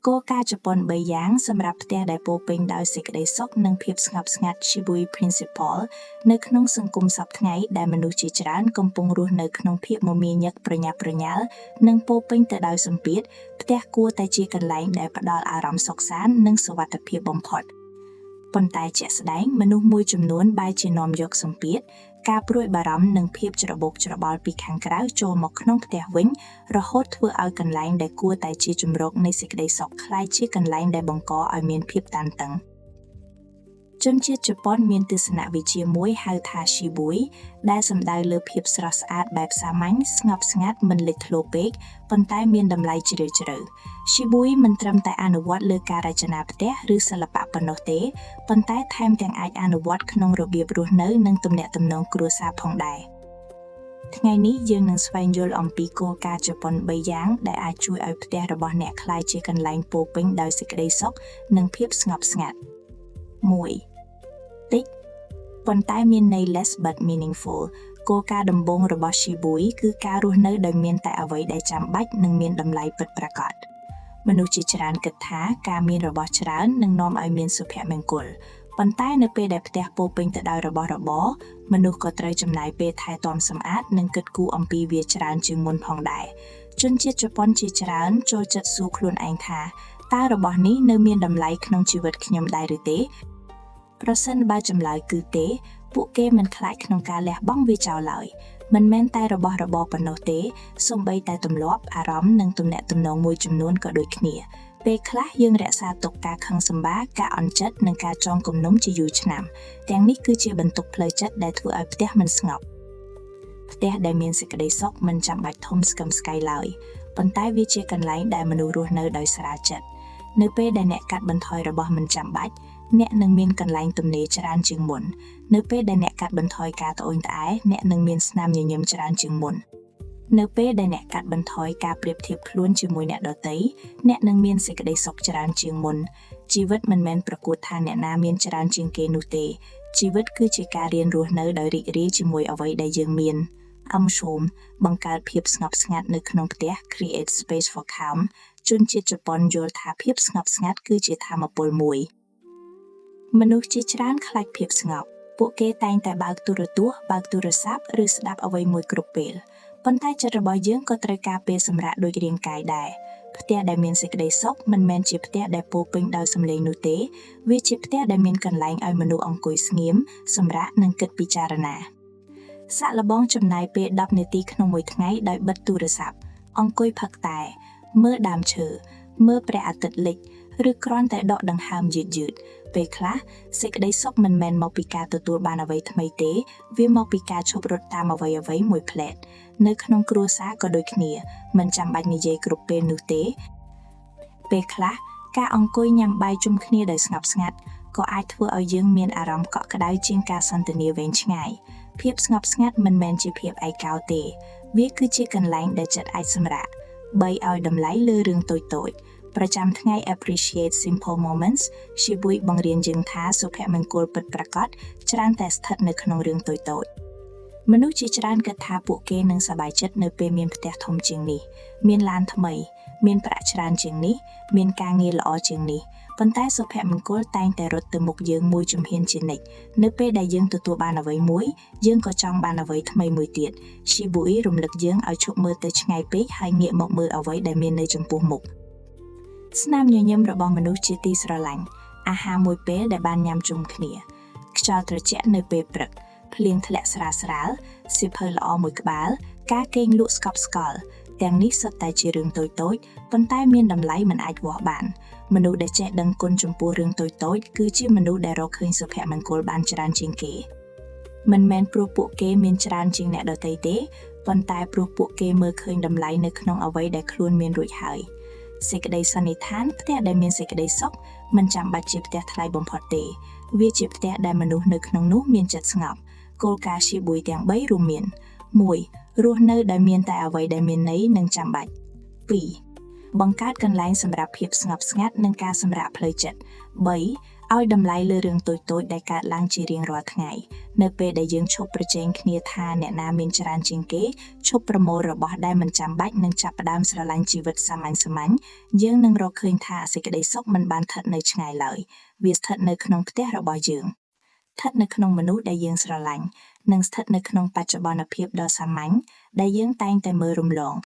គោលការណ៍ជប៉ុន3យ៉ាងសម្រាប់ផ្ទះដែលពោរពេញដោយសេចក្តីសុខនិងភាពស្ងប់ស្ងាត់ Shibui Principle នៅក្នុងសង្គមសព្វថ្ងៃដែលមនុស្សជាច្រើនកំពុងរស់នៅក្នុងភាពមមាញឹកប្រញាប់ប្រញាល់និងពោរពេញទៅដោយសម្ពាធផ្ទះគួរតែជាកន្លែងដែលផ្ដល់អារម្មណ៍សុខសាន្តនិងសុវត្ថិភាពបំផុតប៉ុន្តែជាក់ស្ដែងមនុស្សមួយចំនួនបែរជានាំយកសម្ពាធការព្រួយបារម្ភនិងភាពច្របូកច្របល់ពីខាងក្រៅចូលមកក្នុងផ្ទះវិញរហូតធ្វើឲ្យកន្លែងដែលគួរតែជាជម្រកនៃសេចក្តីសុខក្លាយជាកន្លែងដែលបង្កឲ្យមានភាពតានតឹងជនជាតិជប៉ុនមានទស្សនវិជ្ជាមួយហៅថា Shibui ដែលសំដៅលើភាពស្រស់ស្អាតបែបសាមញ្ញស្ងប់ស្ងាត់មិនលេចធ្លោពេកប៉ុន្តែមានតម្លៃជ្រាលជ្រៅ Shibui មិនត្រឹមតែអនុវត្តលើការរចនាផ្ទះឬសិល្បៈប៉ុណ្ណោះទេប៉ុន្តែថែមទាំងអាចអនុវត្តក្នុងរបៀបរស់នៅនិងទំនាក់ទំនងគ្រួសារផងដែរថ្ងៃនេះយើងនឹងស្វែងយល់អំពីគោលការណ៍ជប៉ុន3យ៉ាងដែលអាចជួយឲ្យផ្ទះរបស់អ្នកក្លាយជាកន្លែងពោរពេញដោយសេចក្តីសុខនិងភាពស្ងប់ស្ងាត់ 1. តិចប៉ុន្តែមានន័យ less but meaningful គោលការណ៍ដំបូងរបស់ Shibui គឺការរស់នៅដោយមានតែអ្វីដែលចាំបាច់និងមានតម្លៃពិតប្រាកដមនុស្សជាច្រើនគិតថាការមានរបស់ច្រើននឹងនាំឲ្យមានសុភមង្គលប៉ុន្តែនៅពេលដែលផ្ទះពោរពេញទៅដោយរបស់របរមនុស្សក៏ត្រូវចំណាយពេលថែទាំសម្អាតនិងគិតគូរអំពីវាច្រើនជាងមុនផងដែរជនជាតិជប៉ុនជាច្រើនចូលចិត្តសួរខ្លួនឯងថាតើរបស់នេះនៅមានតម្លៃក្នុងជីវិតខ្ញុំដែរឬទេប្រសិនបើចម្លើយគឺទេពួកគេមិនខ្លាចក្នុងការលះបង់វាចោលឡើយមិនមែនតែរបស់របរប៉ុណ្ណោះទេសូម្បីតែទម្លាប់អារម្មណ៍និងទំនាក់ទំនងមួយចំនួនក៏ដូចគ្នាពេលខ្លះយើងរក្សាទុកការខឹងសម្បារការអន់ចិត្តនិងការចងគំនុំជាយូរឆ្នាំទាំងនេះគឺជាបន្ទុកផ្លូវចិត្តដែលធ្វើឲ្យផ្ទះមិនស្ងប់ផ្ទះដែលមានសេចក្តីសុខមិនចាំបាច់ធំស្កឹមស្កៃឡើយប៉ុន្តែវាជាកន្លែងដែលមនុស្សរស់នៅដោយស្រាលចិត្តនៅពេលដែលអ្នកកាត់បន្ថយរបស់មិនចាំបាច់អ្នកនឹងមានកន្លែងទំនេរច្រើនជាងមុននៅពេលដែលអ្នកកាត់បន្ថយការត្អូញត្អែអ្នកនឹងមានស្នាមញញឹមច្រើនជាងមុននៅពេលដែលអ្នកកាត់បន្ថយការប្រៀបធៀបខ្លួនជាមួយអ្នកដទៃអ្នកនឹងមានសេចក្តីសុខច្រើនជាងមុនជីវិតមិនមែនប្រកួតថាអ្នកណាមានច្រើនជាងគេនោះទេជីវិតគឺជាការរៀនរស់នៅដោយរីករាយជាមួយអ្វីដែលយើងមានអង្គឈុំបង្កើតភាពស្ងប់ស្ងាត់នៅក្នុងផ្ទះ create space for calm ជនជាតិជប៉ុនយល់ថាភាពស្ងប់ស្ងាត់គឺជាថាមពលមួយមនុស្សជាច្រើនខ្លាចភាពស្ងប់ពួកគេតែងតែបើកទូរទស្សន៍បើកទូរស័ព្ទឬស្ដាប់អ្វីមួយគ្រប់ពេលប៉ុន្តែចិត្តរបស់យើងក៏ត្រូវការពេលសម្រាកដូចរាងកាយដែរផ្ទះដែលមានសេចក្តីសុខមិនមែនជាផ្ទះដែលពោរពេញដោយសំឡេងនោះទេវាជាផ្ទះដែលមានកន្លែងឲ្យមនុស្សអង្គុយស្ងៀមសម្រាកនិងគិតពិចារណាសាកល្បងចំណាយពេល10នាទីក្នុងមួយថ្ងៃដោយបិទទូរស័ព្ទអង្គុយផឹកតែមើលដើមឈើមើលព្រះអាទិត្យលិចឬគ្រាន់តែដកដង្ហើមយឺតៗពេលខ្លះសេចក្តីសុខមិនមែនមកពីការទទួលបានអ្វីថ្មីទេវាមកពីការឈប់រត់តាមអ្វីមួយផ្លែតនៅក្នុងគ្រួសារក៏ដូចគ្នាមិនចាំបាច់និយាយគ្រប់ពេលនោះទេពេលខ្លះការអង្គុយញ៉ាំបាយជុំគ្នាដោយស្ងប់ស្ងាត់ក៏អាចធ្វើឲ្យយើងមានអារម្មណ៍កក់ក្ដៅជាងការសន្ទនាវែងឆ្ងាយភាពស្ងប់ស្ងាត់មិនមែនជាភាពឯកោទេវាគឺជាកន្លែងដែលចិត្តអាចសម្រាកបីឲ្យតម្លៃលើរឿងតូចៗប្រចាំថ្ងៃ appreciate simple moments Shibui បង្រៀនយើងថាសុភមង្គលពិតប្រាកដច្រើនតែស្ថិតនៅក្នុងរឿងតូចៗមនុស្សជាច្រើនគិតថាពួកគេនឹងសប្បាយចិត្តនៅពេលមានផ្ទះធំជាងនេះមានឡានថ្មីមានប្រាក់ច្រើនជាងនេះមានការងារល្អជាងនេះប៉ុន្តែសុភមង្គលតែងតែរត់ទៅមុខយើងមួយជំហានជានិច្ចនៅពេលដែលយើងទទួលបានអ្វីមួយយើងក៏ចង់បានអ្វីថ្មីមួយទៀត Shibui រំលឹកយើងឲ្យឈប់មើលទៅឆ្ងាយពេកហើយងាកមកមើលអ្វីដែលមាននៅចំពោះមុខស្នាមញញឹមរបស់មនុស្សជាទីស្រឡាញ់អាហារមួយពេលដែលបានញ៉ាំជុំគ្នាខ្យល់ត្រជាក់នៅពេលព្រឹកភ្លៀងធ្លាក់ស្រាលៗសៀវភៅល្អមួយក្បាលការគេងលក់ស្កប់ស្កល់ទាំងនេះសុទ្ធតែជារឿងតូចៗប៉ុន្តែមានតម្លៃមិនអាចវាស់បានមនុស្សដែលចេះដឹងគុណចំពោះរឿងតូចៗគឺជាមនុស្សដែលរកឃើញសុភមង្គលបានច្រើនជាងគេមិនមែនព្រោះពួកគេមានច្រើនជាងអ្នកដទៃទេប៉ុន្តែព្រោះពួកគេមើលឃើញតម្លៃនៅក្នុងអ្វីដែលខ្លួនមានរួចហើយសេចក្តីសន្និដ្ឋានផ្ទះដែលមានសេចក្តីសុខមិនចាំបាច់ជាផ្ទះថ្លៃបំផុតទេវាជាផ្ទះដែលមនុស្សនៅក្នុងនោះមានចិត្តស្ងប់គោលការណ៍ Shibui ទាំង3រួមមាន 1. រស់នៅដោយមានតែអ្វីដែលមានន័យនិងចាំបាច់ 2. បង្កើតកន្លែងសម្រាប់ភាពស្ងប់ស្ងាត់និងការសម្រាកផ្លូវចិត្ត 3. ឲ្យតម្លៃលើរឿងតូចៗដែលកើតឡើងជារៀងរាល់ថ្ងៃនៅពេលដែលយើងឈប់ប្រជែងគ្នាថាអ្នកណាមានច្រើនជាងគេឈប់ប្រមូលរបស់ដែលមិនចាំបាច់និងចាប់ផ្ដើមស្រឡាញ់ជីវិតសាមញ្ញៗយើងនឹងរកឃើញថាសេចក្តីសុខមិនបានស្ថិតនៅឆ្ងាយឡើយវាស្ថិតនៅក្នុងផ្ទះរបស់យើងស្ថិតនៅក្នុងមនុស្សដែលយើងស្រឡាញ់និងស្ថិតនៅក្នុងបច្ចុប្បន្នភាពដ៏សាមញ្ញដែលយើងតែងតែមើលរំលង